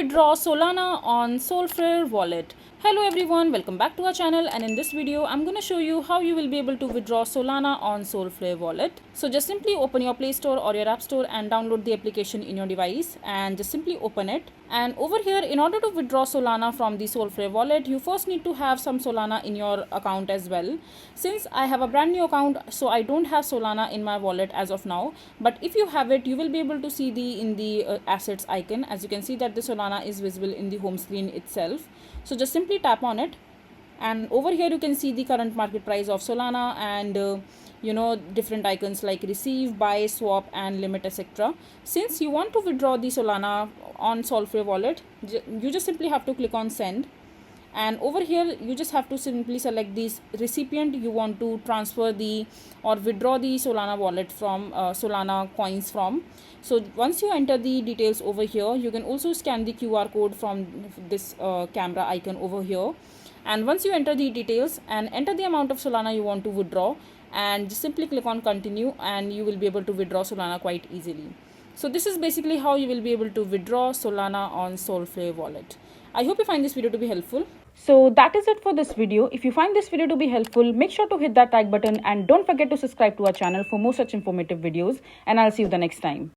withdraw Solana on Solflare wallet. Hello everyone, welcome back to our channel, and in this video I'm going to show you how you will be able to withdraw Solana on Solflare wallet. So just simply open your Play Store or your App Store and download the application in your device, and just simply open it. And over here, in order to withdraw Solana from the Solflare wallet, you first need to have some Solana in your account as well. Since I have a brand new account, so I don't have Solana in my wallet as of now, but if you have it, you will be able to see the assets icon. As you can see that the Solana is visible in the home screen itself. So just simply tap on it, and over here you can see the current market price of Solana and different icons like receive, buy, swap and limit, etc. Since you want to withdraw the Solana on Solflare wallet, you just simply have to click on send, and over here you just have to simply select this recipient you want to transfer the or withdraw the Solana wallet from, Solana coins from. So once you enter the details over here, you can also scan the QR code from this camera icon over here, and once you enter the details and enter the amount of Solana you want to withdraw, and just simply click on continue, and you will be able to withdraw Solana quite easily. So this is basically how you will be able to withdraw Solana on Solflare wallet. I hope you find this video to be helpful. So that is it for this video. If you find this video to be helpful, make sure to hit that like button and don't forget to subscribe to our channel for more such informative videos, and I'll see you the next time.